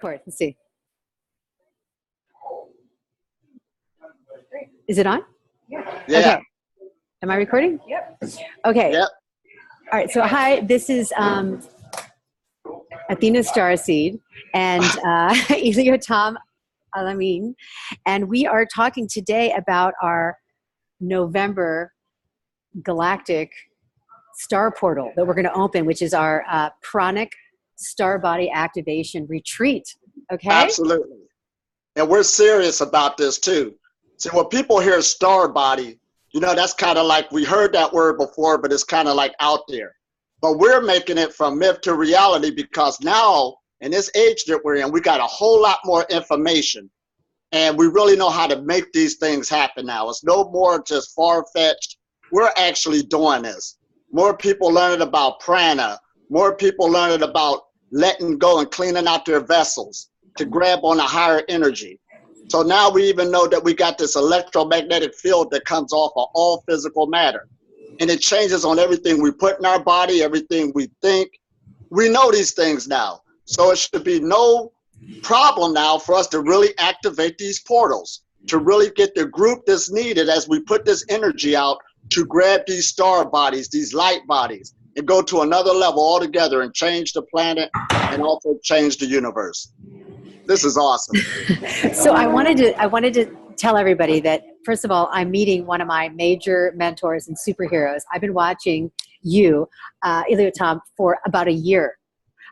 Record. Let's see. Is it on? Yeah. Okay. Am I recording? Yep. Okay. Yep. All right. So hi, this is Athena Starseed and Elio Tom Alamin, and we are talking today about our November galactic star portal that we're going to open, which is our pranic Starbody activation retreat. Okay. Absolutely. And we're serious about this too. See, when people hear Starbody, you know, that's kind of like, we heard that word before, but it's kind of like out there. But we're making it from myth to reality, because now in this age that we're in, we got a whole lot more information, and we really know how to make these things happen now. It's no more just far-fetched. We're actually doing this. More people learning about prana, more people learning about letting go and cleaning out their vessels to grab on a higher energy. So now we even know that we got this electromagnetic field that comes off of all physical matter. And it changes on everything we put in our body, everything we think. We know these things now. So it should be no problem now for us to really activate these portals, to really get the group that's needed as we put this energy out to grab these star bodies, these light bodies, and go to another level altogether and change the planet and also change the universe. This is awesome. So I wanted to tell everybody that, first of all, I'm meeting one of my major mentors and superheroes. I've been watching you, Elio Tom, for about a year.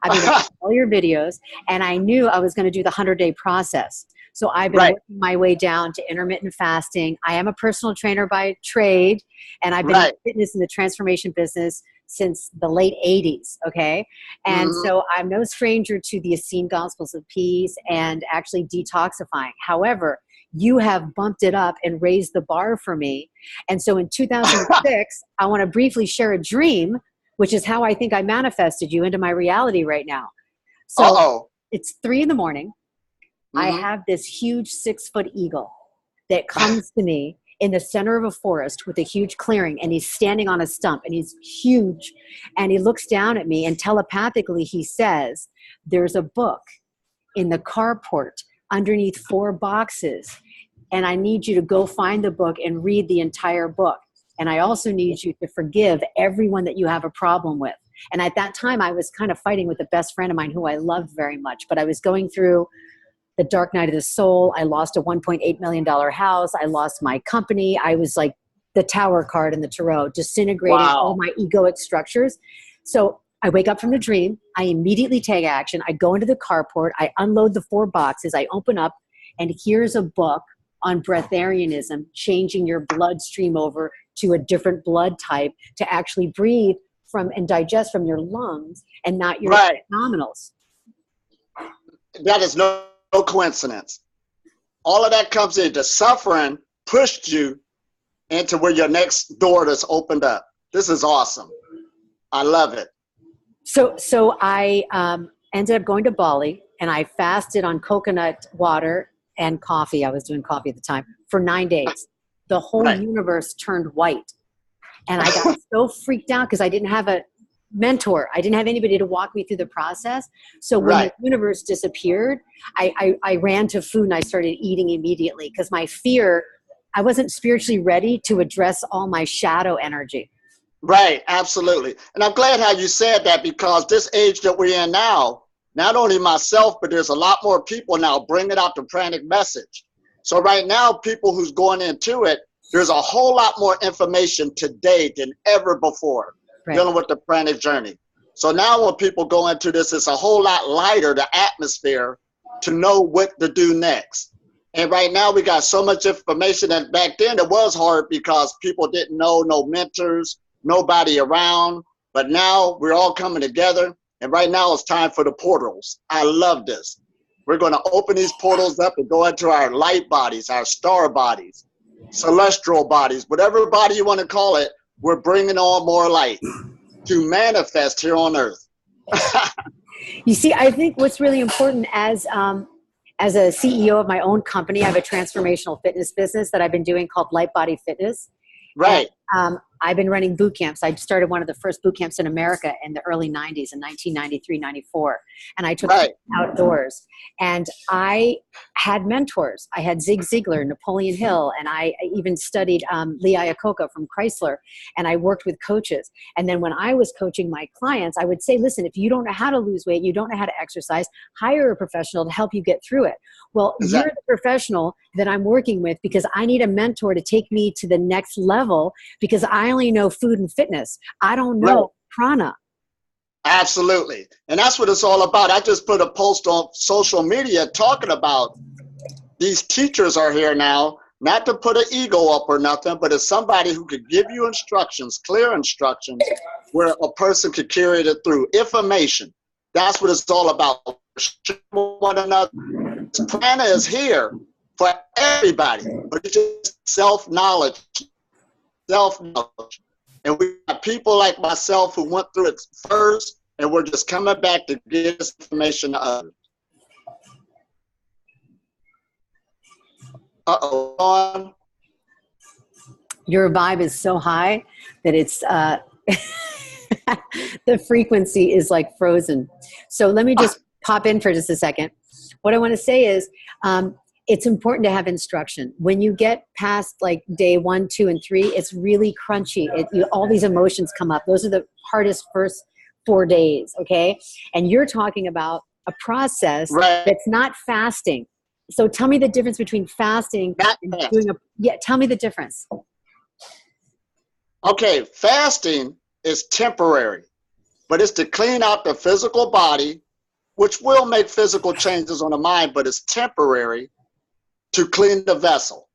I've been watching all your videos, and I knew I was going to do the 100-day process. So I've been working my way down to intermittent fasting. I am a personal trainer by trade, and I've been in fitness and the transformation business since the late 80s, okay? And so I'm no stranger to the Essene Gospels of Peace and actually detoxifying. However, you have bumped it up and raised the bar for me. And so in 2006, I want to briefly share a dream, which is how I think I manifested you into my reality right now. So it's 3 a.m. I have this huge 6-foot eagle that comes to me in the center of a forest with a huge clearing, and he's standing on a stump, and he's huge, and he looks down at me, and telepathically he says, there's a book in the carport underneath 4 boxes, and I need you to go find the book and read the entire book. And I also need you to forgive everyone that you have a problem with. And at that time, I was kind of fighting with a best friend of mine who I loved very much, but I was going through the dark night of the soul. I lost a $1.8 million house. I lost my company. I was like the tower card in the tarot, disintegrating all my egoic structures. So I wake up from the dream. I immediately take action. I go into the carport. I unload the 4 boxes. I open up, and here's a book on Breatharianism, changing your bloodstream over to a different blood type to actually breathe from and digest from your lungs and not your abdominals. That is no coincidence. All of that comes into suffering, pushed you into where your next door that's opened up. This is awesome. I love it. So I ended up going to Bali, and I fasted on coconut water and coffee. I was doing coffee at the time for 9 days. The whole universe turned white. And I got so freaked out because I didn't have a mentor. I didn't have anybody to walk me through the process. So when the universe disappeared, I ran to food and I started eating immediately because my fear, I wasn't spiritually ready to address all my shadow energy. Right, absolutely. And I'm glad how you said that, because this age that we're in now, not only myself, but there's a lot more people now bringing out the pranic message. So right now, people who's going into it, there's a whole lot more information today than ever before dealing with the pranic journey. So now when people go into this, it's a whole lot lighter, the atmosphere, to know what to do next. And right now we got so much information, and back then it was hard because people didn't know, no mentors, nobody around. But now we're all coming together, and right now it's time for the portals. I love this. We're going to open these portals up and go into our light bodies, our star bodies, celestial bodies, whatever body you want to call it. We're bringing on more light to manifest here on earth. You see, I think what's really important as a CEO of my own company, I have a transformational fitness business that I've been doing called Light Body Fitness. Right. And, I've been running boot camps. I started one of the first boot camps in America in the early 90s, in 1993, 94. And I took Right. outdoors. And I had mentors. I had Zig Ziglar, Napoleon Hill, and I even studied Lee Iacocca from Chrysler. And I worked with coaches. And then when I was coaching my clients, I would say, listen, if you don't know how to lose weight, you don't know how to exercise, hire a professional to help you get through it. Well, Exactly. you're the professional that I'm working with because I need a mentor to take me to the next level because I only know food and fitness. I don't know prana. Absolutely. And that's what it's all about. I just put a post on social media talking about these teachers are here now, not to put an ego up or nothing, but as somebody who could give you instructions, clear instructions, where a person could carry it through. Information. That's what it's all about. One another. Prana is here for everybody, but it's just self-knowledge. Self-knowledge. And we got people like myself who went through it first, and we're just coming back to give this information to others. Uh-oh. Your vibe is so high that it's the frequency is like frozen. So let me just pop in for just a second. What I want to say is it's important to have instruction. When you get past like day 1, 2, and 3, it's really crunchy. All these emotions come up. Those are the hardest first 4 days, okay? And you're talking about a process that's not fasting. So tell me the difference between fasting and doing tell me the difference. Okay, fasting is temporary, but it's to clean out the physical body, which will make physical changes on the mind, but it's temporary to clean the vessel.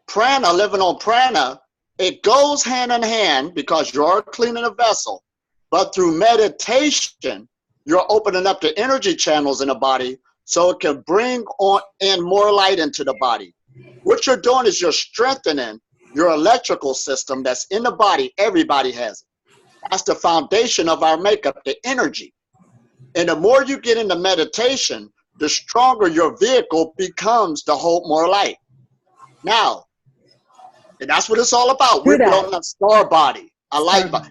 Prana, living on prana, it goes hand in hand because you're cleaning a vessel, but through meditation, you're opening up the energy channels in the body so it can bring in more light into the body. What you're doing is you're strengthening your electrical system that's in the body. Everybody has it. That's the foundation of our makeup, the energy. And the more you get into meditation, the stronger your vehicle becomes to hold more light. Now, and that's what it's all about. We're building a star body, a light body.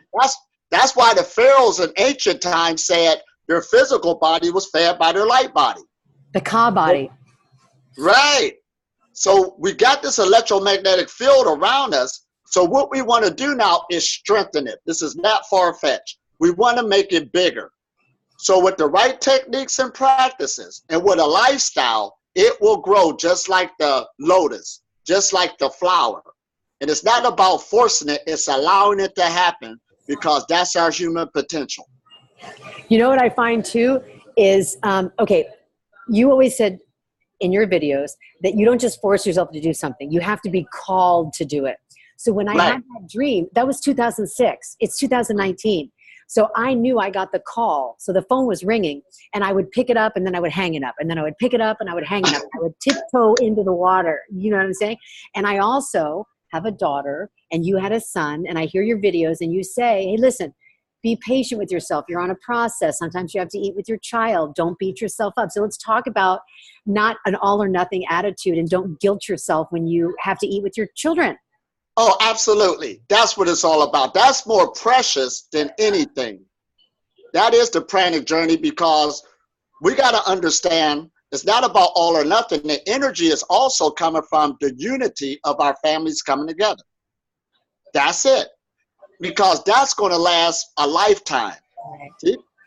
That's why the pharaohs in ancient times said their physical body was fed by their light body. The Ka body. Right. So we got this electromagnetic field around us. So what we want to do now is strengthen it. This is not far-fetched. We want to make it bigger. So with the right techniques and practices and with a lifestyle, it will grow just like the lotus, just like the flower. And it's not about forcing it, it's allowing it to happen because that's our human potential. You know what I find too is, okay, you always said in your videos that you don't just force yourself to do something. You have to be called to do it. So when I had that dream, that was 2006. It's 2019. So I knew I got the call. So the phone was ringing and I would pick it up and then I would hang it up. And then I would pick it up and I would hang it up. I would tiptoe into the water. You know what I'm saying? And I also have a daughter and you had a son and I hear your videos and you say, hey, listen, be patient with yourself. You're on a process. Sometimes you have to eat with your child. Don't beat yourself up. So let's talk about not an all or nothing attitude and don't guilt yourself when you have to eat with your children. Oh, absolutely. That's what it's all about. That's more precious than anything. That is the pranic journey because we got to understand it's not about all or nothing. The energy is also coming from the unity of our families coming together. That's it. Because that's going to last a lifetime.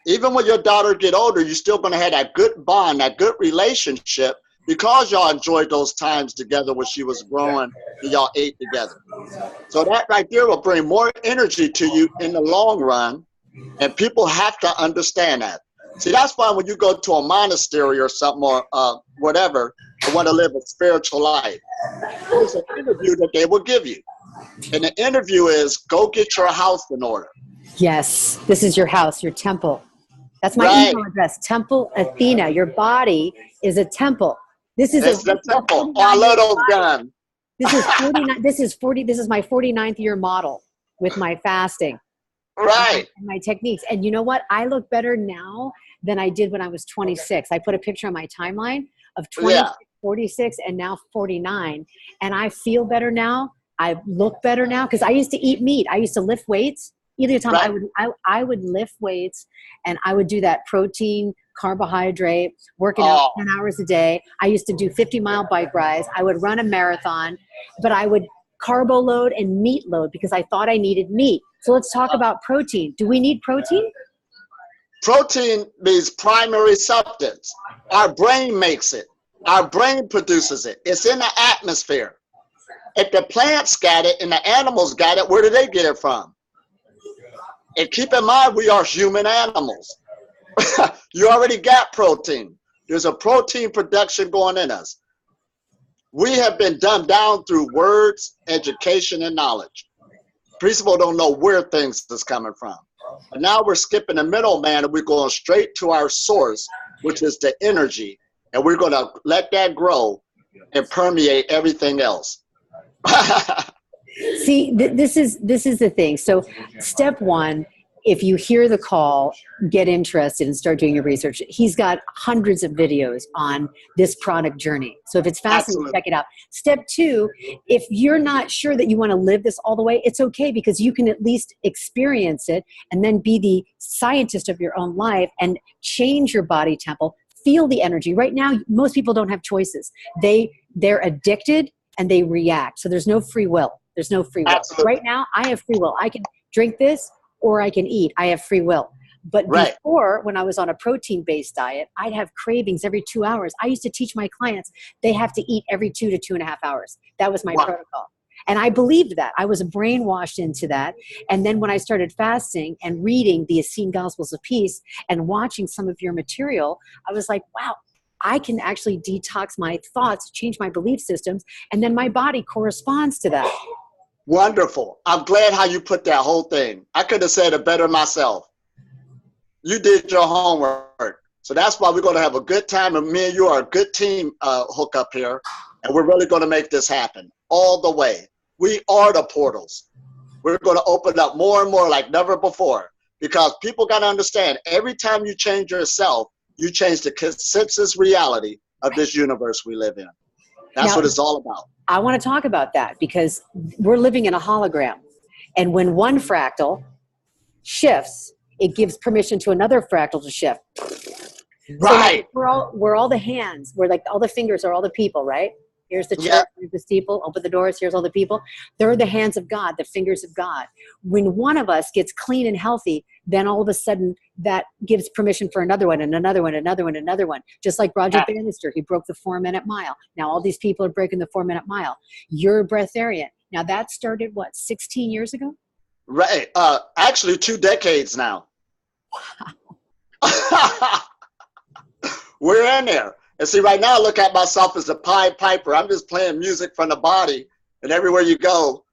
Even when your daughter get older, you're still going to have that good bond, that good relationship because y'all enjoyed those times together when she was growing and y'all ate together. So that right there will bring more energy to you in the long run, and people have to understand that. See, that's why when you go to a monastery or something or whatever, and want to live a spiritual life, there's an interview that they will give you. And the interview is, go get your house in order. Yes, this is your house, your temple. That's my email address, Temple Athena. Your body is a temple. This is a temple. Oh, I love those guns. This is 49. This is my 49th year model with my fasting. Right. And my techniques. And you know what? I look better now than I did when I was 26. I put a picture on my timeline of 26, 46, and now 49. And I feel better now I look better now because I used to eat meat. I used to lift weights. Either time Right. I would lift weights, and I would do that protein, carbohydrate, working out Oh, 10 hours a day. I used to do 50-mile bike rides. I would run a marathon, but I would carbo load and meat load because I thought I needed meat. So let's talk about protein. Do we need protein? protein means primary substance. Our brain makes it. Our brain produces it. It's in the atmosphere. If the plants got it and the animals got it, where do they get it from? And keep in mind, we are human animals. You already got protein. There's a protein production going in us. We have been dumbed down through words, education, and knowledge. People don't know where things is coming from. But now we're skipping the middleman and we're going straight to our source, which is the energy. And we're going to let that grow and permeate everything else. See, this is the thing. So step one, if you hear the call, get interested and start doing your research. He's got hundreds of videos on this product journey. So if it's fascinating, Absolutely. check it out. Step two, if you're not sure that you want to live this all the way, it's okay because you can at least experience it and then be the scientist of your own life and change your body temple, feel the energy. Right now, most people don't have choices. They're addicted and they react. So there's no free will. There's no free will. Absolutely. Right now, I have free will. I can drink this or I can eat. I have free will. But Right. before, when I was on a protein-based diet, I'd have cravings every 2 hours. I used to teach my clients they have to eat every 2 to 2.5 hours. That was my Wow. protocol. And I believed that. I was brainwashed into that. And then when I started fasting and reading the Essene Gospels of Peace and watching some of your material, I was like, wow, I can actually detox my thoughts, change my belief systems, and then my body corresponds to that. Wonderful. I'm glad how you put that whole thing. I could have said it better myself. You did your homework. So that's why we're going to have a good time. And me and you are a good team hook up here. And we're really going to make this happen all the way. We are the portals. We're going to open up more and more like never before. Because people got to understand, every time you change yourself, you change the consensus reality of this universe we live in. That's Now, what it's all about. I want to talk about that because we're living in a hologram. And when one fractal shifts, it gives permission to another fractal to shift. Right. So we're all the hands. We're like all the fingers are all the people, right? Here's the church, here's the steeple, open the doors, here's all the people. They're the hands of God, the fingers of God. When one of us gets clean and healthy, then all of a sudden that gives permission for another one and another one, another one, another one. Just like Roger Bannister, he broke the 4-minute mile. Now all these people are breaking the 4-minute mile. You're a breatharian. Now that started, what, 16 years ago? Right. Actually, 2 decades now. We're in there. And see, right now, I look at myself as a Pied Piper. I'm just playing music from the body. And everywhere you go,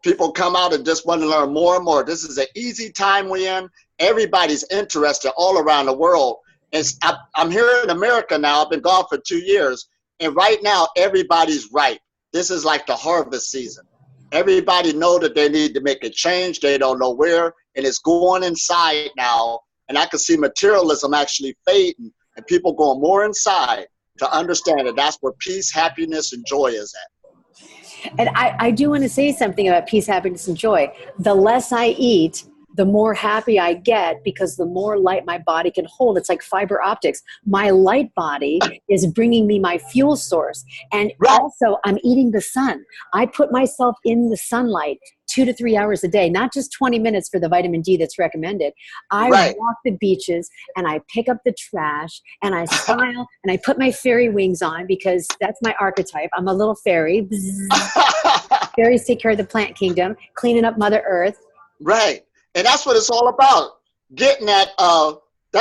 people come out and just want to learn more and more. This is an easy time we're in. Everybody's interested all around the world. I'm here in America now. I've been gone for 2 years. And right now, everybody's ripe. This is like the harvest season. Everybody know that they need to make a change. They don't know where. And it's going inside now. And I can see materialism actually fading and people going more inside to understand that that's where peace, happiness, and joy is at. And I do want to say something about peace, happiness, and joy. The less I eat, the more happy I get because the more light my body can hold. It's like fiber optics. My light body is bringing me my fuel source. And also, I'm eating the sun. I put myself in the sunlight 2 to 3 hours a day, not just 20 minutes for the vitamin D that's recommended. I walk the beaches and I pick up the trash and I smile and I put my fairy wings on because that's my archetype. I'm a little fairy. Fairies take care of the plant kingdom, cleaning up Mother Earth. Right. And that's what it's all about. Getting that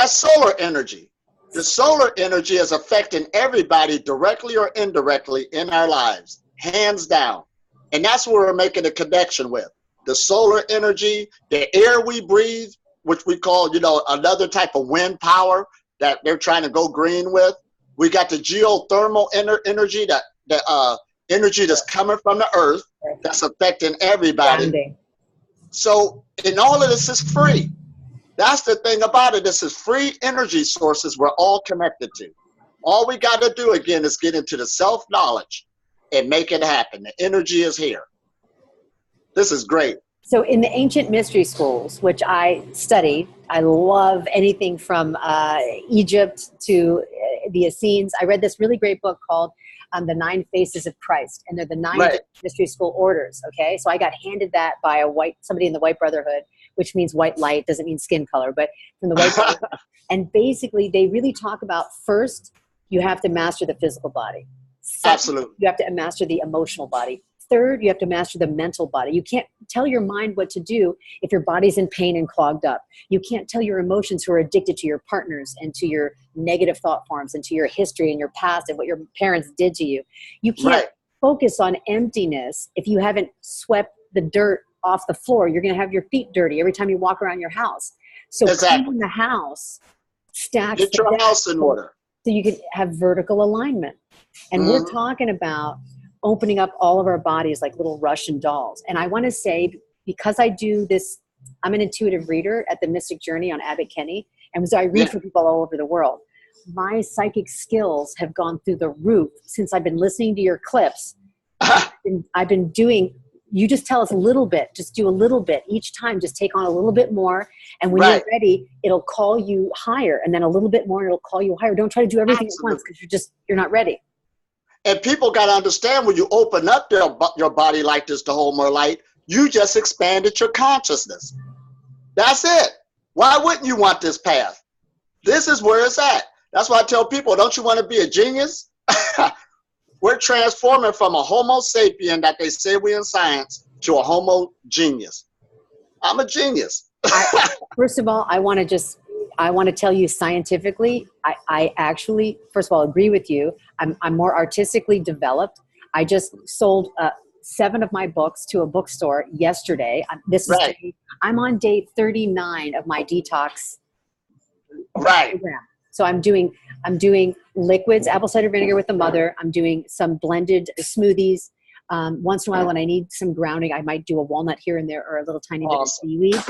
solar energy. The solar energy is affecting everybody directly or indirectly in our lives, hands down. And that's where we're making a connection with. The solar energy, the air we breathe, which we call, another type of wind power that they're trying to go green with. We got the geothermal energy, the energy that's coming from the earth that's affecting everybody. So, and all of this is free. That's the thing about it. This is free energy sources we're all connected to. All we got to do, again, is get into the self-knowledge and make it happen. The energy is here. This is great. So in the ancient mystery schools, which I studied, I love anything from Egypt to the Essenes. I read this really great book called The 9 Faces of Christ, and they're the 9 mystery school orders. Okay, so I got handed that by somebody in the White Brotherhood, which means white light, doesn't mean skin color, but from the White Brotherhood. And basically, they really talk about, first, you have to master the physical body. Second, Absolutely. you have to master the emotional body. Third, you have to master the mental body. You can't tell your mind what to do if your body's in pain and clogged up. You can't tell your emotions who are addicted to your partners and to your negative thought forms and to your history and your past and what your parents did to you. You can't focus on emptiness if you haven't swept the dirt off the floor. You're going to have your feet dirty every time you walk around your house. So cleaning the house stacks. Get your house in order. So you can have vertical alignment. And we're talking about opening up all of our bodies like little Russian dolls. And I want to say, because I do this, I'm an intuitive reader at the Mystic Journey on Abbott Kinney. And so I read for people all over the world. My psychic skills have gone through the roof since I've been listening to your clips. I've been doing, you just tell us a little bit, just do a little bit each time, just take on a little bit more. And when you're ready, it'll call you higher, and then a little bit more, and it'll call you higher. Don't try to do everything at once, because you're not ready. And people got to understand, when you open up your body like this to hold more light, you just expanded your consciousness. That's it. Why wouldn't you want this path? This is where it's at. That's why I tell people, don't you want to be a genius? We're transforming from a Homo sapien that they say we in science to a Homo genius. I'm a genius. First of all, I want to tell you scientifically, I actually, first of all, agree with you. I'm more artistically developed. I just sold 7 of my books to a bookstore yesterday. I'm on day 39 of my detox program. So I'm doing liquids, apple cider vinegar with the mother. I'm doing some blended smoothies. Once in a while, when I need some grounding, I might do a walnut here and there, or a little tiny bit of seaweed.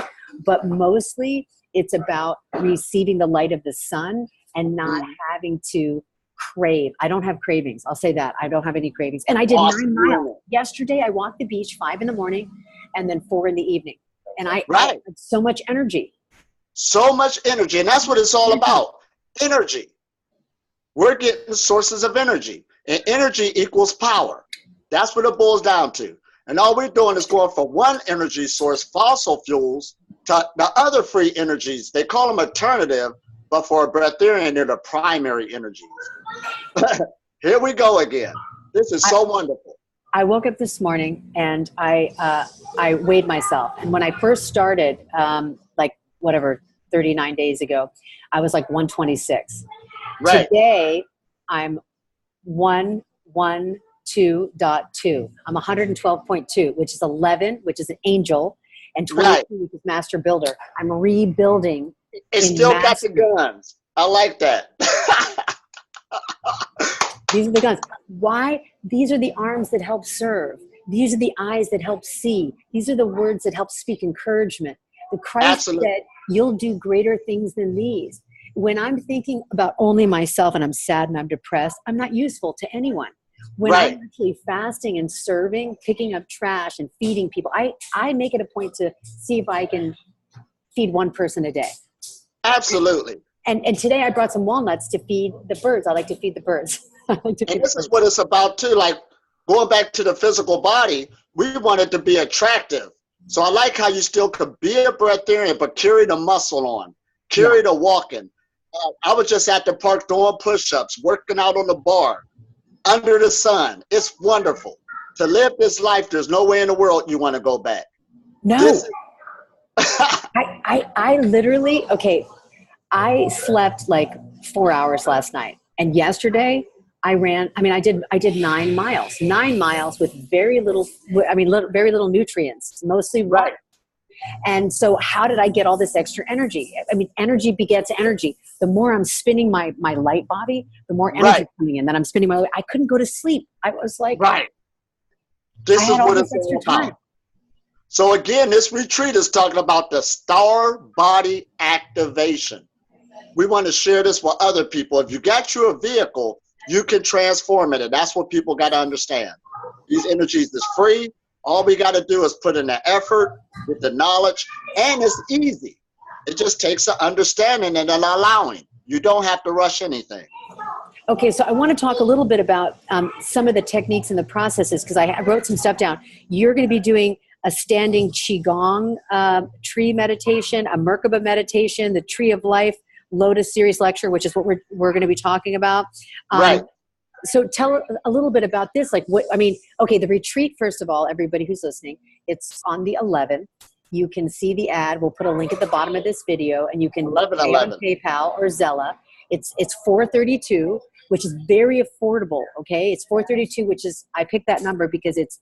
But mostly, it's about receiving the light of the sun and not having to crave. I don't have cravings. I'll say that. I don't have any cravings. And I did 9 miles. Yesterday, I walked the beach 5 in the morning and then 4 in the evening. And I had so much energy. So much energy. And that's what it's all about. Energy. We're getting sources of energy. And energy equals power. That's what it boils down to. And all we're doing is going from one energy source, fossil fuels, to the other free energies. They call them alternative, but for a breatharian, they're the primary energies. Here we go again. This is so wonderful. I woke up this morning and I weighed myself. And when I first started, 39 days ago, I was like 126. Today, I'm 112.2. I'm 112.2, which is 11, which is an angel, and 22, which is master builder. I'm rebuilding. It still got the guns. I like that. These are the guns. Why? These are the arms that help serve. These are the eyes that help see. These are the words that help speak encouragement. The Christ said, you'll do greater things than these. When I'm thinking about only myself and I'm sad and I'm depressed, I'm not useful to anyone. When I'm actually fasting and serving, picking up trash and feeding people, I make it a point to see if I can feed one person a day. Absolutely. And today I brought some walnuts to feed the birds. I like to feed the birds. And this is what it's about too. Like, going back to the physical body, we want it to be attractive. So I like how you still could be a breatharian, but carry the muscle on, carry the walking. I was just at the park doing push-ups, working out on the bar, under the sun. It's wonderful. To live this life, there's no way in the world you want to go back. No. I literally, I slept like 4 hours last night. And yesterday I did 9 miles, 9 miles with very little nutrients, mostly water. And so how did I get all this extra energy? I mean, energy begets energy. The more I'm spinning my light body, the more energy coming in. Then I'm spinning I couldn't go to sleep. I was like, this is what it's all about. So again, this retreat is talking about the Starbody activation. We want to share this with other people. If you got you a vehicle, you can transform it. And that's what people got to understand. These energies is free. All we got to do is put in the effort with the knowledge, and it's easy. It just takes an understanding and an allowing. You don't have to rush anything. Okay, so I want to talk a little bit about some of the techniques and the processes, because I wrote some stuff down. You're going to be doing a standing Qigong tree meditation, a Merkaba meditation, the Tree of Life, Lotus Series lecture, which is what we're going to be talking about. Right. So tell a little bit about this. Like what, I mean, okay, the retreat, first of all, everybody who's listening, it's on the 11th. You can see the ad. We'll put a link at the bottom of this video, and you can pay on PayPal or Zella. It's $432, which is very affordable, okay? It's $432, which is, I picked that number because it's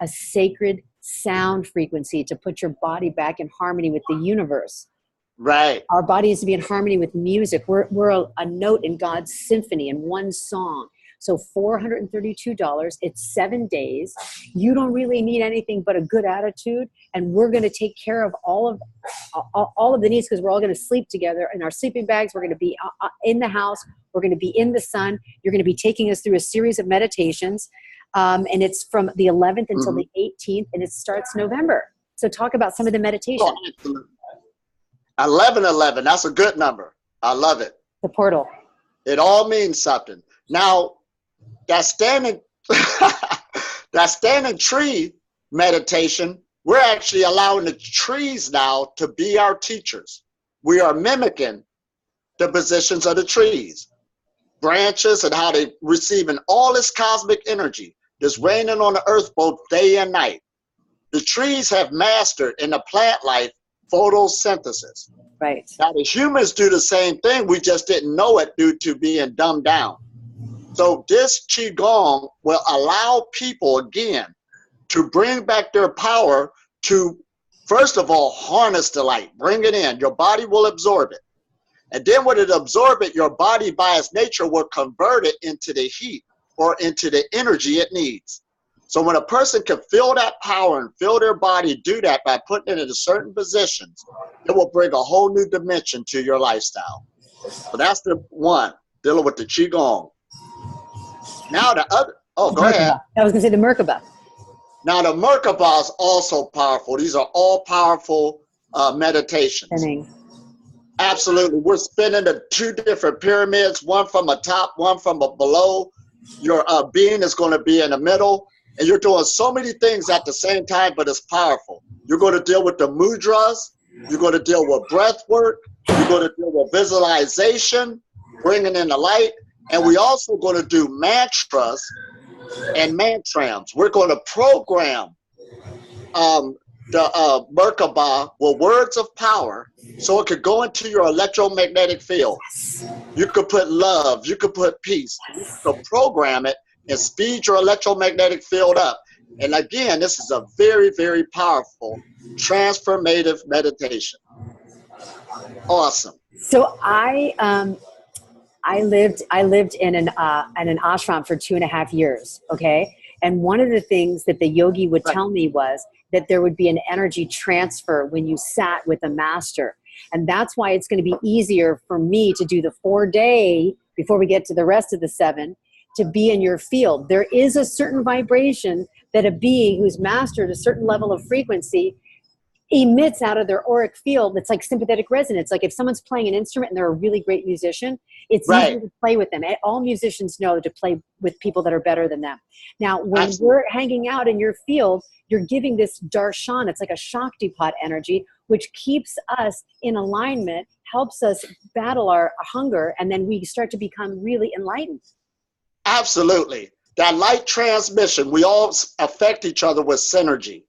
a sacred sound frequency to put your body back in harmony with the universe. Right. Our body needs to be in harmony with music. We're a note in God's symphony in one song. So $432, it's 7 days. You don't really need anything but a good attitude, and we're going to take care of all of the needs, because we're all going to sleep together in our sleeping bags. We're going to be in the house. We're going to be in the sun. You're going to be taking us through a series of meditations, and it's from the 11th until the 18th, and it starts November. So talk about some of the meditation. Oh, absolutely. 1111, that's a good number. I love it. The portal. It all means something. Now, that standing tree meditation, we're actually allowing the trees now to be our teachers. We are mimicking the positions of the trees, branches, and how they receiving all this cosmic energy that's raining on the earth both day and night. The trees have mastered in the plant life photosynthesis. Right. Now the humans do the same thing. We just didn't know it due to being dumbed down. So this Qigong will allow people again to bring back their power to, first of all, harness the light, bring it in. Your body will absorb it. And then when it absorbs it, your body by its nature will convert it into the heat or into the energy it needs. So when a person can feel that power and feel their body do that by putting it into certain positions, it will bring a whole new dimension to your lifestyle. So that's the one, dealing with the Qigong. Now the other, go ahead. I was going to say the Merkaba. Now the Merkaba is also powerful. These are all powerful meditations. Absolutely. We're spinning the two different pyramids, one from the top, one from below. Your being is going to be in the middle. And you're doing so many things at the same time, but it's powerful. You're going to deal with the mudras. You're going to deal with breath work. You're going to deal with visualization, bringing in the light. And we also going to do mantras and mantrams. We're going to program the Merkaba with words of power so it could go into your electromagnetic field. You could put love. You could put peace. You could program it and speed your electromagnetic field up. And again, this is a very, very powerful transformative meditation. Awesome. So I lived in an ashram for 2.5 years. Okay. And one of the things that the yogi would tell me was that there would be an energy transfer when you sat with a master. And that's why it's going to be easier for me to do the 4-day before we get to the rest of the 7, to be in your field. There is a certain vibration that a being who's mastered a certain level of frequency emits out of their auric field. That's like sympathetic resonance. Like if someone's playing an instrument and they're a really great musician, it's easier to play with them. All musicians know to play with people that are better than them. Now, when we're hanging out in your field, you're giving this darshan. It's like a Shaktipat energy, which keeps us in alignment, helps us battle our hunger, and then we start to become really enlightened. Absolutely. That light transmission, we all affect each other with synergy.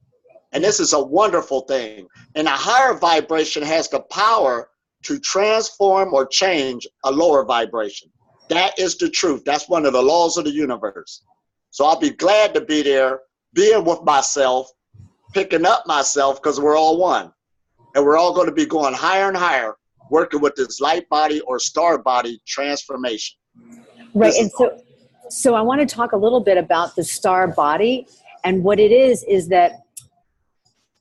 And this is a wonderful thing. And a higher vibration has the power to transform or change a lower vibration. That is the truth. That's one of the laws of the universe. So I'll be glad to be there, being with myself, picking up myself, because we're all one. And we're all going to be going higher and higher, working with this light body or star body transformation. Right. And so I want to talk a little bit about the star body. And what it is that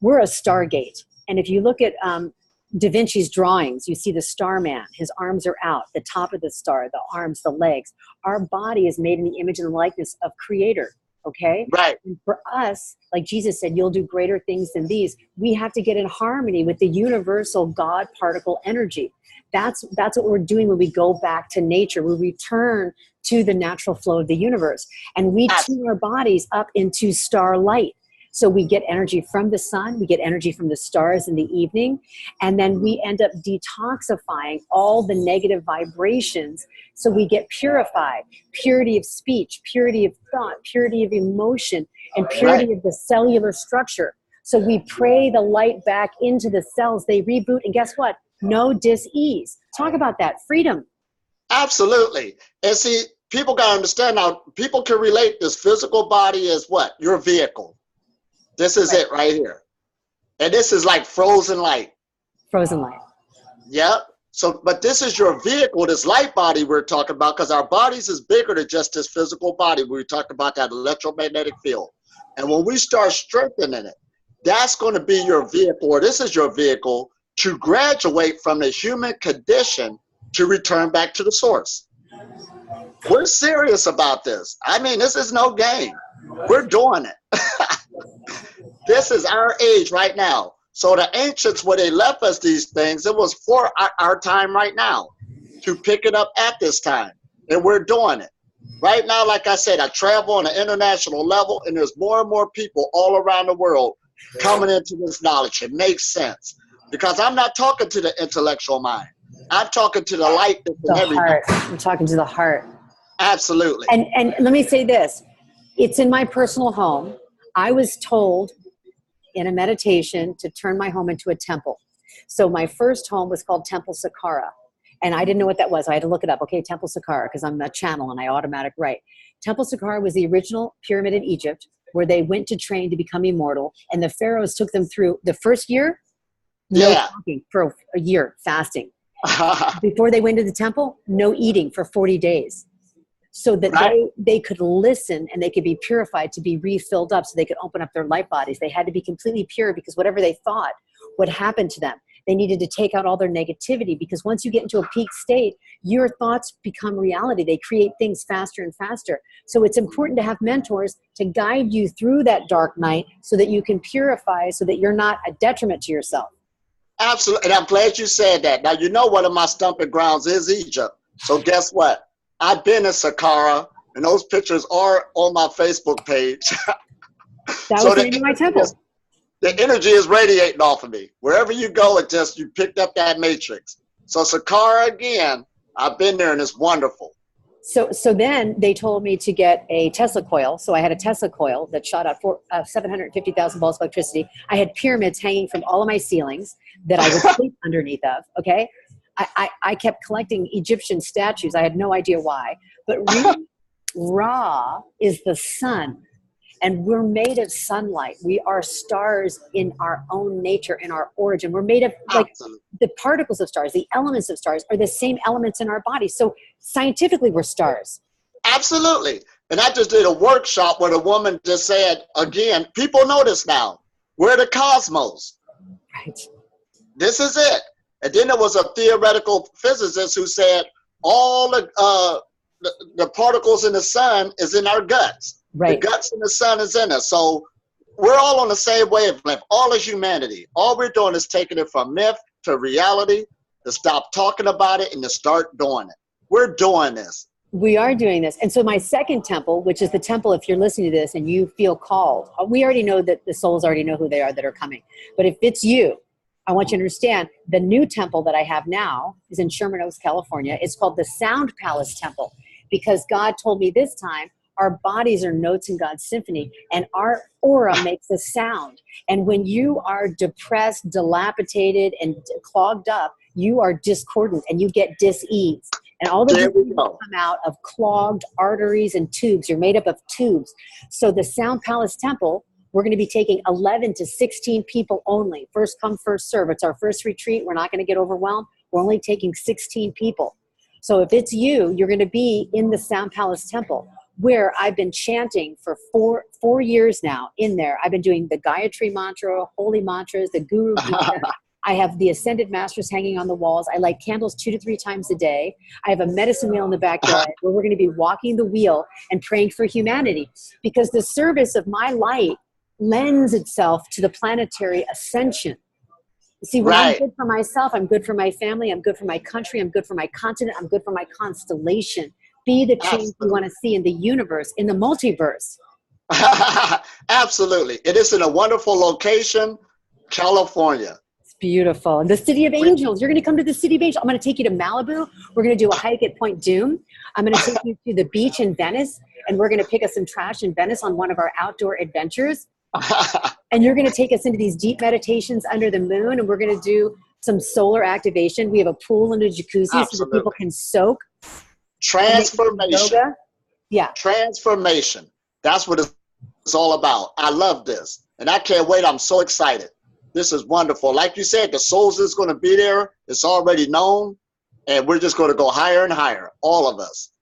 we're a stargate. And if you look at Da Vinci's drawings, you see the starman. His arms are out, the top of the star, the arms, the legs. Our body is made in the image and the likeness of Creator. Okay. Right. And for us, like Jesus said, you'll do greater things than these. We have to get in harmony with the universal God particle energy. That's what we're doing when we go back to nature. We return to the natural flow of the universe, and we tune our bodies up into starlight. So we get energy from the sun, we get energy from the stars in the evening, and then we end up detoxifying all the negative vibrations. So we get purified, purity of speech, purity of thought, purity of emotion, and purity of the cellular structure. So we pray the light back into the cells, they reboot, and guess what? No dis-ease. Talk about that, freedom. Absolutely. And see, people got to understand now, people can relate this physical body as what? Your vehicle. This is it right here. And this is like frozen light. Frozen light. Yep. So, but this is your vehicle, this light body we're talking about, because our bodies is bigger than just this physical body. We talked about that electromagnetic field. And when we start strengthening it, that's going to be your vehicle, or this is your vehicle to graduate from the human condition to return back to the source. We're serious about this. I mean, this is no game. We're doing it. This is our age right now. So the ancients, when they left us these things, it was for our time right now to pick it up at this time. And we're doing it. Right now, like I said, I travel on an international level, and there's more and more people all around the world coming into this knowledge. It makes sense. Because I'm not talking to the intellectual mind. I'm talking to the light that's in everybody. Heart. I'm talking to the heart. Absolutely. And let me say this. It's in my personal home. I was told in a meditation to turn my home into a temple. So my first home was called Temple Saqqara. And I didn't know what that was. I had to look it up. Okay, Temple Saqqara, because I'm a channel and I automatic write. Temple Saqqara was the original pyramid in Egypt where they went to train to become immortal. And the pharaohs took them through the first year, no talking for a year, fasting. Before they went to the temple, no eating for 40 days. So that they could listen and they could be purified to be refilled up so they could open up their light bodies. They had to be completely pure because whatever they thought would happen to them. They needed to take out all their negativity because once you get into a peak state, your thoughts become reality. They create things faster and faster. So it's important to have mentors to guide you through that dark night so that you can purify so that you're not a detriment to yourself. Absolutely. And I'm glad you said that. Now, you know one of my stomping grounds is Egypt. So guess what? I've been in Saqqara, and those pictures are on my Facebook page. That was the name of my temple. The energy is radiating off of me. Wherever you go, you picked up that matrix. So Saqqara, again, I've been there, and it's wonderful. So then they told me to get a Tesla coil. So I had a Tesla coil that shot out 750,000 volts of electricity. I had pyramids hanging from all of my ceilings that I would sleep underneath of, okay? I kept collecting Egyptian statues. I had no idea why. But really, Ra is the sun. And we're made of sunlight. We are stars in our own nature, in our origin. We're made of, like, the particles of stars, the elements of stars are the same elements in our body. So scientifically, we're stars. Absolutely. And I just did a workshop where the woman just said, again, people know this now. We're the cosmos. Right. This is it. And then there was a theoretical physicist who said all the particles in the sun is in our guts. Right. The guts in the sun is in us. So we're all on the same wavelength, all of humanity. All we're doing is taking it from myth to reality, to stop talking about it and to start doing it. We're doing this. We are doing this. And so my second temple, which is the temple, if you're listening to this and you feel called, we already know that the souls already know who they are that are coming. But if it's you, I want you to understand the new temple that I have now is in Sherman Oaks, California. It's called the Sound Palace Temple because God told me this time our bodies are notes in God's symphony and our aura makes a sound. And when you are depressed, dilapidated, and clogged up, you are discordant and you get dis-ease. And all the diseases come out of clogged arteries and tubes. You're made up of tubes. So the Sound Palace Temple, we're going to be taking 11 to 16 people only. First come, first serve. It's our first retreat. We're not going to get overwhelmed. We're only taking 16 people. So if it's you, you're going to be in the Sound Palace Temple, where I've been chanting for four years now in there. I've been doing the Gayatri mantra, holy mantras, the Guru Gita, I have the Ascended Masters hanging on the walls. I light candles 2 to 3 times a day. I have a medicine wheel in the backyard where we're going to be walking the wheel and praying for humanity, because the service of my light lends itself to the planetary ascension. See, when I'm good for myself, I'm good for my family, I'm good for my country, I'm good for my continent, I'm good for my constellation. Be the change you want to see in the universe, in the multiverse. Absolutely. It is in a wonderful location, California. It's beautiful. The City of Angels. You're going to come to the City of Angels. I'm going to take you to Malibu. We're going to do a hike at Point Doom. I'm going to take you to the beach in Venice, and we're going to pick up some trash in Venice on one of our outdoor adventures. And you're going to take us into these deep meditations under the moon, and we're going to do some solar activation. We have a pool and a jacuzzi so that people can soak. Transformation. Yeah. Transformation. That's what it's all about. I love this. And I can't wait. I'm so excited. This is wonderful. Like you said, the souls is going to be there. It's already known. And we're just going to go higher and higher. All of us.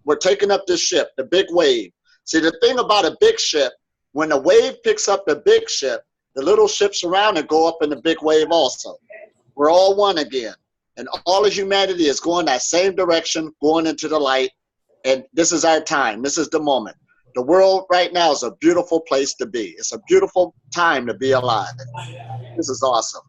We're taking up this ship, the big wave. See, the thing about a big ship, when the wave picks up the big ship, the little ships around it go up in the big wave also. We're all one again. And all of humanity is going that same direction, going into the light. And this is our time. This is the moment. The world right now is a beautiful place to be. It's a beautiful time to be alive. This is awesome.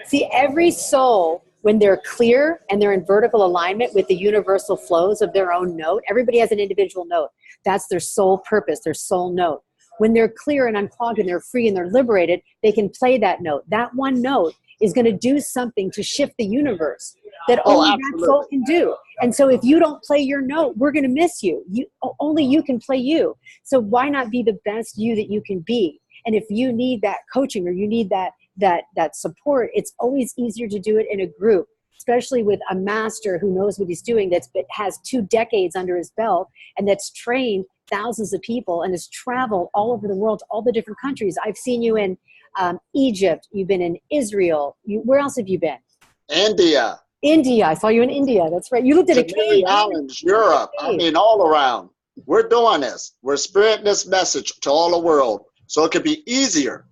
See, every soul, when they're clear and they're in vertical alignment with the universal flows of their own note, everybody has an individual note. That's their soul purpose, their soul note. When they're clear and unclogged and they're free and they're liberated, they can play that note. That one note is going to do something to shift the universe that only that soul can do. And so if you don't play your note, we're going to miss you. Only you can play you. So why not be the best you that you can be? And if you need that coaching or you need that support, it's always easier to do it in a group, especially with a master who knows what he's doing, that has 2 decades under his belt and that's trained thousands of people and has traveled all over the world to all the different countries. I've seen you in Egypt. You've been in Israel. Where else have you been? India. India. I saw you in India. That's right. You looked at a cave. Islands, Europe. I mean, all around. We're doing this. We're spreading this message to all the world so it could be easier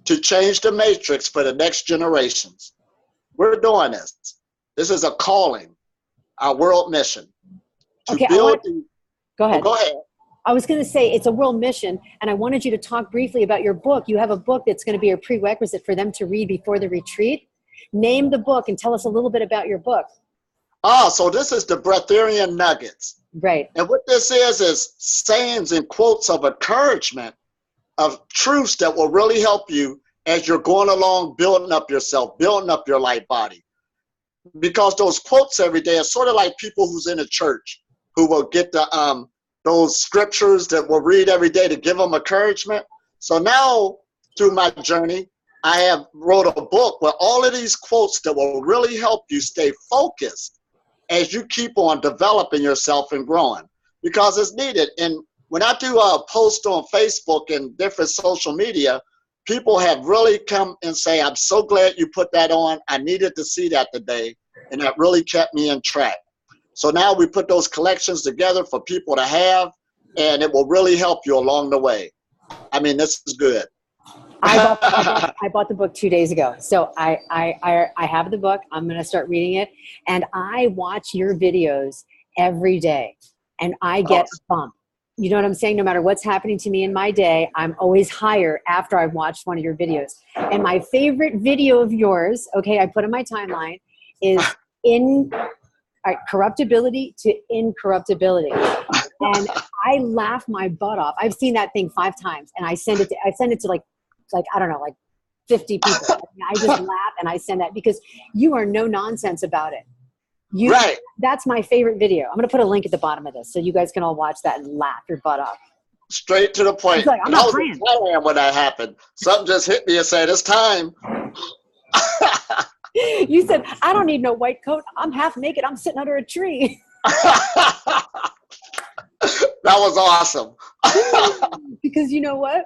to change the matrix for the next generations. We're doing this. This is a calling, our world mission. To build go ahead. Go ahead. I was going to say it's a world mission, and I wanted you to talk briefly about your book. You have a book that's going to be a prerequisite for them to read before the retreat. Name the book and tell us a little bit about your book. So this is the Breatharian Nuggets. Right. And what this is sayings and quotes of encouragement, of truths that will really help you as you're going along, building up yourself, building up your light body. Because those quotes every day are sort of like people who's in a church who will get the those scriptures that we'll read every day to give them encouragement. So now, through my journey, I have wrote a book with all of these quotes that will really help you stay focused as you keep on developing yourself and growing, because it's needed. And when I do a post on Facebook and different social media, people have really come and say, I'm so glad you put that on. I needed to see that today. And that really kept me in track. So now we put those collections together for people to have, and it will really help you along the way. I mean, this is good. I bought the book 2 days ago. So I have the book. I'm going to start reading it. And I watch your videos every day, and I get a bump. You know what I'm saying? No matter what's happening to me in my day, I'm always higher after I've watched one of your videos. And my favorite video of yours, okay, I put in my timeline, is corruptibility to incorruptibility. And I laugh my butt off. I've seen that thing 5 times, and I send it to like I don't know, like 50 people. I just laugh and I send that because you are no nonsense about it. Right. That's my favorite video. I'm going to put a link at the bottom of this so you guys can all watch that and laugh your butt off. Straight to the point. Like, I'm not playing. I was in Thailand when that happened. Something just hit me and said, it's time. You said, I don't need no white coat. I'm half naked. I'm sitting under a tree. That was awesome. Because you know what?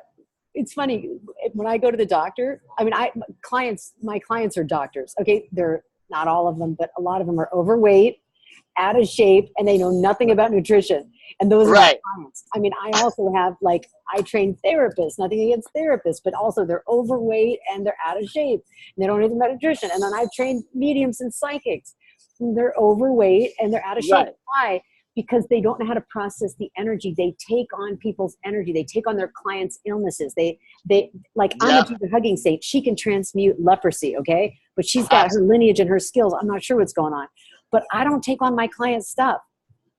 It's funny. When I go to the doctor, I mean, my clients are doctors. Okay. They're not all of them, but a lot of them are overweight, out of shape, and they know nothing about nutrition. And those are my Right. clients. I mean, I also have, like, I train therapists, nothing against therapists, but also they're overweight and they're out of shape. And they don't need the nutrition. And then I've trained mediums and psychics. And they're overweight and they're out of shape. Right. Why? Because they don't know how to process the energy. They take on people's energy. They take on their clients' illnesses. They like, I'm a Jupiter hugging saint. She can transmute leprosy, okay? But she's got her lineage and her skills. I'm not sure what's going on. But I don't take on my clients' stuff.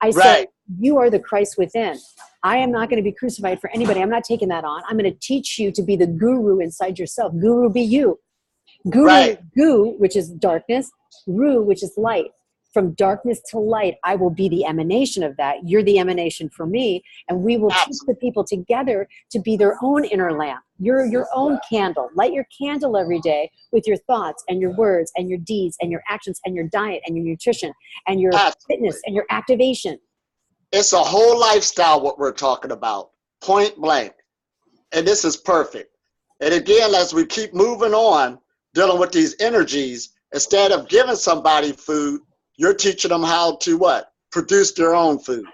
I say, you are the Christ within. I am not going to be crucified for anybody. I'm not taking that on. I'm going to teach you to be the guru inside yourself. Guru be you. Guru, gu, which is darkness, ru, which is light. From darkness to light, I will be the emanation of that. You're the emanation for me. And we will teach the people together to be their own inner lamp. You're your own candle. Light your candle every day with your thoughts and your words and your deeds and your actions and your diet and your nutrition and your fitness and your activation. It's a whole lifestyle what we're talking about, point blank. And this is perfect. And again, as we keep moving on, dealing with these energies, instead of giving somebody food, you're teaching them how to what? Produce their own food,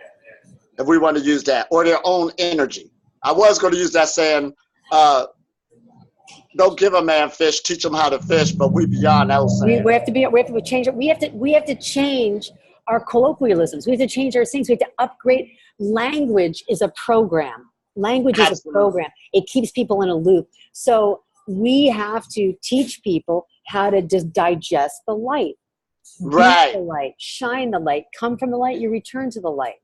if we want to use that, or their own energy. I was going to use that saying, don't give a man fish, teach him how to fish, but we beyond that saying. We have to change it. We have to change our colloquialisms. We have to change our things. We have to upgrade. Language is a program. Language is a program. It keeps people in a loop. So we have to teach people how to just digest the light. Be the light, shine the light, come from the light, you return to the light.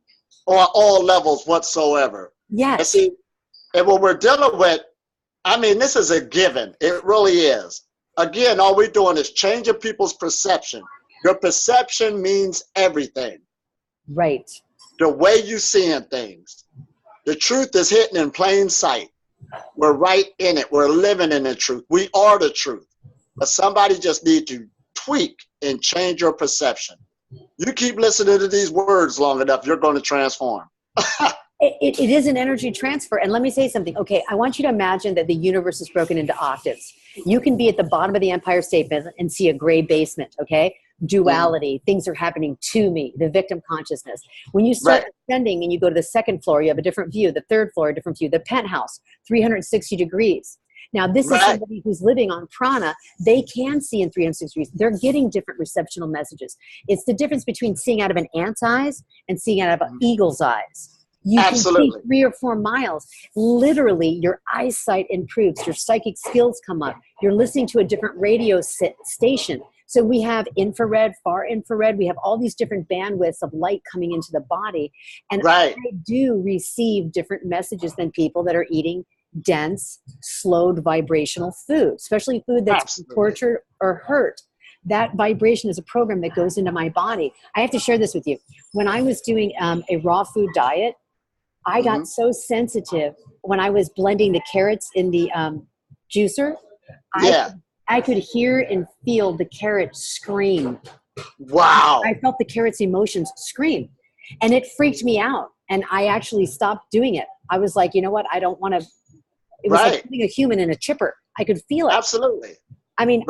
On all levels whatsoever. Yes. And see, and what we're dealing with, I mean, this is a given. It really is. Again, all we're doing is changing people's perception. Your perception means everything. Right. The way you seeing things. The truth is hidden in plain sight. We're right in it. We're living in the truth. We are the truth. But somebody just needs to tweak and change your perception. You keep listening to these words long enough, you're going to transform. It is an energy transfer. And let me say something. Okay, I want you to imagine that the universe is broken into octaves. You can be at the bottom of the Empire State Building and see a gray basement, okay? Duality, things are happening to me, the victim consciousness. When you start ascending and you go to the second floor, you have a different view. The third floor, a different view. The penthouse, 360 degrees. Now, this is somebody who's living on prana. They can see in 360 degrees. They're getting different receptional messages. It's the difference between seeing out of an ant's eyes and seeing out of an eagle's eyes. You can see 3 or 4 miles. Literally, your eyesight improves. Your psychic skills come up. You're listening to a different radio station. So we have infrared, far infrared. We have all these different bandwidths of light coming into the body. And I do receive different messages than people that are eating dense, slowed vibrational food, especially food that's tortured or hurt. That vibration is a program that goes into my body. I have to share this with you. When I was doing a raw food diet, I got so sensitive when I was blending the carrots in the juicer. I could hear and feel the carrot scream. Wow. I felt the carrot's emotions scream. And it freaked me out. And I actually stopped doing it. I was like, you know what? I don't want to. It was like putting a human in a chipper. I could feel it. Absolutely. I mean,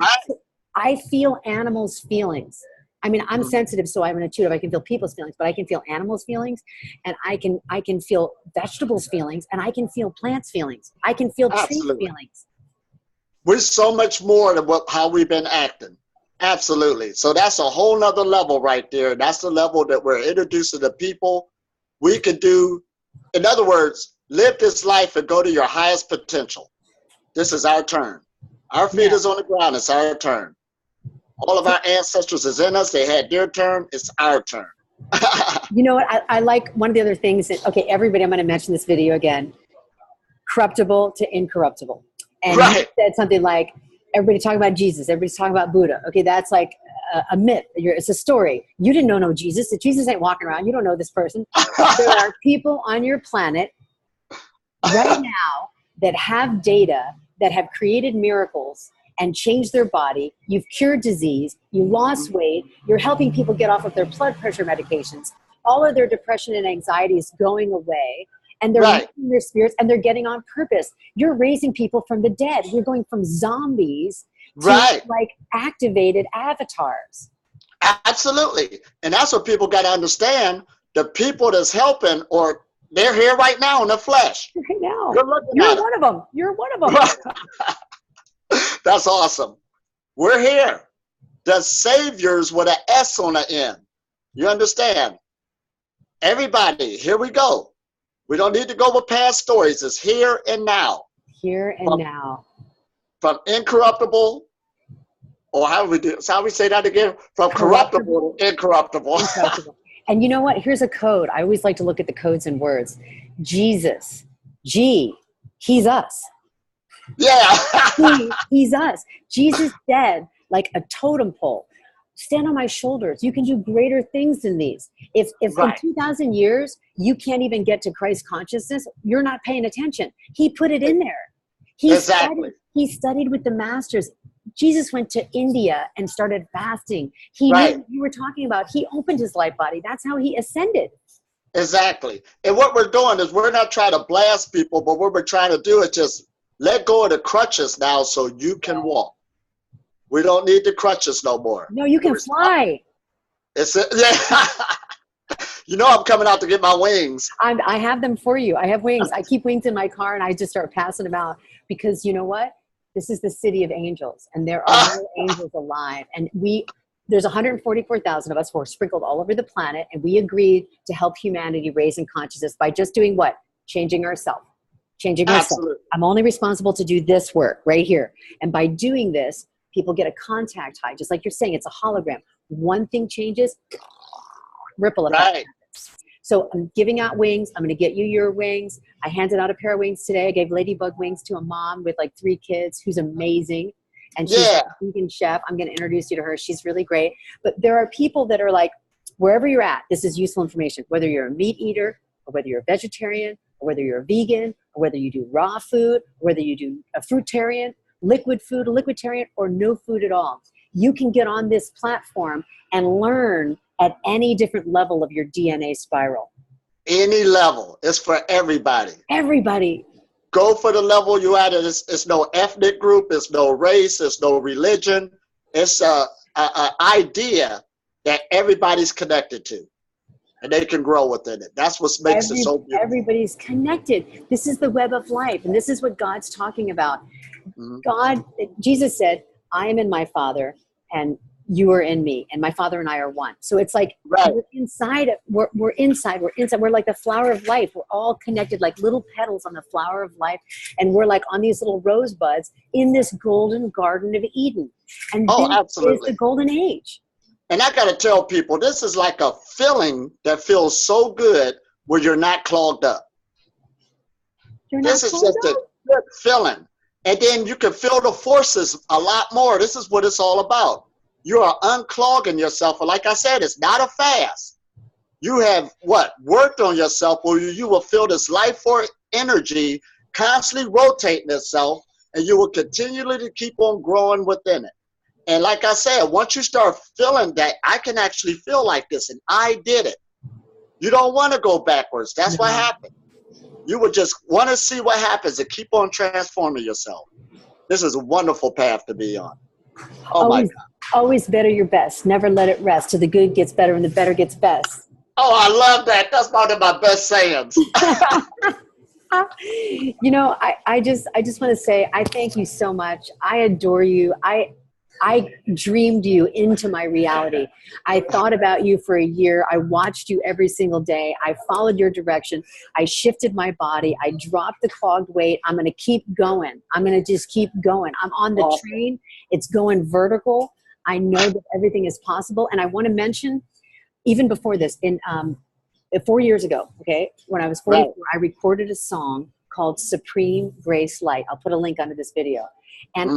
I feel animals' feelings. I mean, I'm sensitive, so I'm intuitive. I can feel people's feelings, but I can feel animals' feelings, and I can feel vegetables' feelings, and I can feel plants' feelings. I can feel tree feelings. We're so much more than how we've been acting. Absolutely. So that's a whole nother level right there. That's the level that we're introducing to people. We can do, in other words, live this life and go to your highest potential. This is our turn. Our feet is on the ground. It's our turn. All of our ancestors is in us. They had their turn. It's our turn. You know what? I like one of the other things that, okay, everybody, I'm going to mention this video again. Corruptible to incorruptible. And you said something like, everybody talking about Jesus. Everybody's talking about Buddha. Okay, that's like a myth. It's a story. You didn't know Jesus. Jesus ain't walking around. You don't know this person. There are people on your planet right now that have data, that have created miracles and changed their body. You've cured disease. You lost weight. You're helping people get off of their blood pressure medications. All of their depression and anxiety is going away. And they're raising their spirits, and they're getting on purpose. You're raising people from the dead. You're going from zombies to like activated avatars. Absolutely. And that's what people got to understand, the people that's helping, or they're here right now in the flesh. Right now. You're one of them. You're one of them. That's awesome. We're here. The saviors with an S on the end. You understand? Everybody, here we go. We don't need to go with past stories. It's here and now. Here and now. From incorruptible, or how we say that again? From corruptible to incorruptible. And you know what? Here's a code. I always like to look at the codes and words. Jesus. G. He's us. Yeah. He's us. Jesus dead like a totem pole. Stand on my shoulders. You can do greater things than these. If right. in 2,000 years, you can't even get to Christ consciousness, you're not paying attention. He put it in there. He studied with the masters. Jesus went to India and started fasting. He knew what you were talking about. He opened his light body. That's how he ascended. Exactly. And what we're doing is we're not trying to blast people, but what we're trying to do is just let go of the crutches now so you can walk. We don't need the crutches no more. No, you can fly. You know I'm coming out to get my wings. I have them for you. I have wings. I keep wings in my car, and I just start passing them out because you know what? This is the city of angels, and there are no angels alive. And there's 144,000 of us who are sprinkled all over the planet, and we agreed to help humanity raise in consciousness by just doing what? Changing ourselves. Changing ourselves. Absolutely. I'm only responsible to do this work right here. And by doing this, people get a contact high. Just like you're saying, it's a hologram. One thing changes, ripple effect. Right. So I'm giving out wings. I'm going to get you your wings. I handed out a pair of wings today. I gave ladybug wings to a mom with like 3 kids who's amazing. And she's a vegan chef. I'm going to introduce you to her. She's really great. But there are people that are like, wherever you're at, this is useful information. Whether you're a meat eater or whether you're a vegetarian or whether you're a vegan or whether you do raw food, or whether you do a fruitarian, liquid food, a liquiditarian, or no food at all. You can get on this platform and learn at any different level of your DNA spiral. Any level. It's for everybody. Everybody. Go for the level you're at. It's no ethnic group. It's no race. It's no religion. It's an idea that everybody's connected to. And they can grow within it. That's what makes it so beautiful. Everybody's connected. This is the web of life. And this is what God's talking about. Mm-hmm. Jesus said, I am in my Father and you are in me, and my Father and I are one. So it's like we're inside. We're inside. We're like the flower of life. We're all connected like little petals on the flower of life. And we're like on these little rosebuds in this golden garden of Eden. And this is the golden age. And I got to tell people, this is like a feeling that feels so good where you're not clogged up. This is just a good feeling. And then you can feel the forces a lot more. This is what it's all about. You are unclogging yourself. And like I said, it's not a fast. You have worked on yourself where you will feel this life force energy constantly rotating itself, and you will continually to keep on growing within it. And like I said, once you start feeling that, I can actually feel like this, and I did it. You don't want to go backwards. That's what happened. You would just want to see what happens and keep on transforming yourself. This is a wonderful path to be on. Oh, my God. Always better your best. Never let it rest till the good gets better and the better gets best. Oh, I love that. That's one of my best sayings. You know, I just want to say, I thank you so much. I adore you. I dreamed you into my reality. I thought about you for a year. I watched you every single day. I followed your direction. I shifted my body. I dropped the clogged weight. I'm going to keep going. I'm going to just keep going. I'm on the train. It's going vertical. I know that everything is possible. And I want to mention, even before this, 4 years ago, okay, when I was 44, I recorded a song called Supreme Grace Light. I'll put a link under this video. And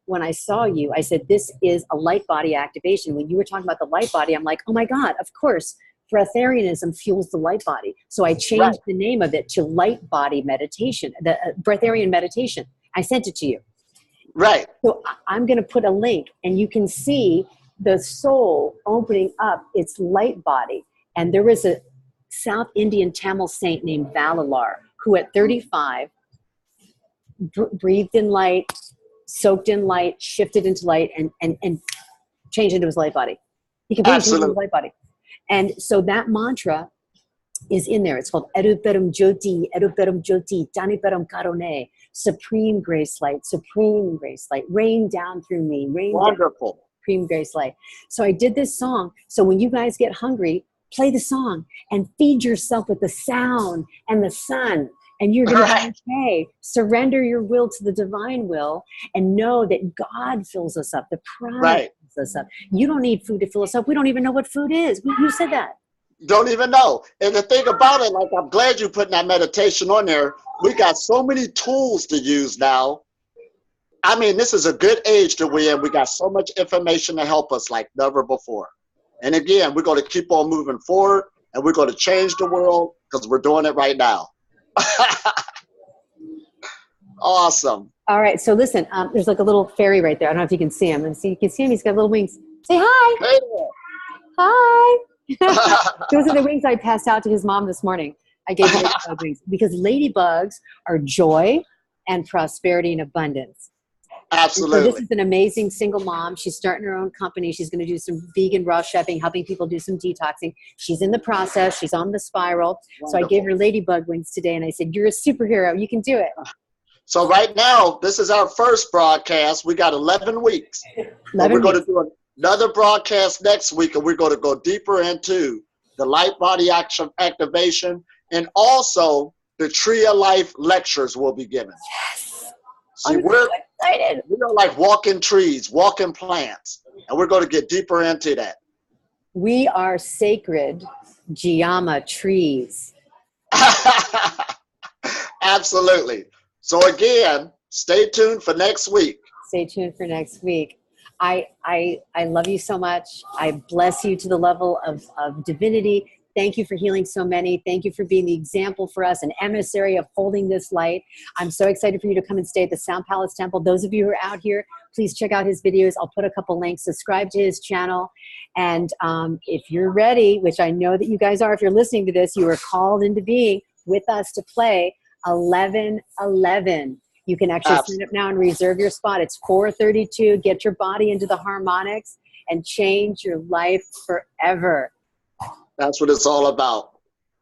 when I saw you, I said, this is a light body activation. When you were talking about the light body, I'm like, oh my God, of course, Breatharianism fuels the light body. So I changed the name of it to light body meditation, the Breatharian meditation. I sent it to you. Right. So I'm going to put a link, and you can see the soul opening up its light body. And there was a South Indian Tamil saint named Valalar, who at 35 breathed in light, soaked in light, shifted into light, and changed into his light body. He can change into his light body. And so that mantra is in there. It's called Eruperum Jyoti, Daniperum Karone, Supreme Grace Light, rain down through me, Wonderful. Supreme Grace Light. So I did this song. So when you guys get hungry, play the song and feed yourself with the sound and the sun, and you're going to be okay. Surrender your will to the divine will and know that God fills us up. The pride fills us up. You don't need food to fill us up. We don't even know what food is. You said that. Don't even know. And the thing about it, like, I'm glad you're putting that meditation on there. We got so many tools to use now. I mean, this is a good age to be in. We got so much information to help us like never before. And again, we're going to keep on moving forward, and we're going to change the world because we're doing it right now. Awesome. All right. So listen, there's like a little fairy right there. I don't know if you can see him. And see, you can see him. He's got little wings. Say hi. Hey there. Hi. Those are the wings I passed out to his mom this morning. I gave him ladybug wings because ladybugs are joy and prosperity and abundance. Absolutely. And so this is an amazing single mom. She's starting her own company. She's going to do some vegan raw chefing, helping people do some detoxing. She's in the process. She's on the spiral. Wonderful. So I gave her ladybug wings today, and I said, "You're a superhero. You can do it." So right now, this is our first broadcast. We got 11 weeks. 11 we're going to do another broadcast next week, and we're going to go deeper into the light body activation, and also the Tree of Life lectures will be given. Yes. See, we're excited. We're like walking trees, walking plants, and we're going to get deeper into that. We are sacred Giamma trees. Absolutely. So again, stay tuned for next week. Stay tuned for next week. I love you so much. I bless you to the level of divinity. Thank you for healing so many. Thank you for being the example for us, an emissary of holding this light. I'm so excited for you to come and stay at the Sound Palace Temple. Those of you who are out here, please check out his videos. I'll put a couple links. Subscribe to his channel. And if you're ready, which I know that you guys are, if you're listening to this, you are called into being with us to play 11:11. You can actually sign up now and reserve your spot. It's 4:32. Get your body into the harmonics and change your life forever. That's what it's all about.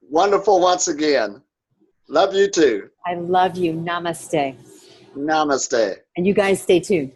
Wonderful once again. Love you too. I love you. Namaste. Namaste. And you guys stay tuned.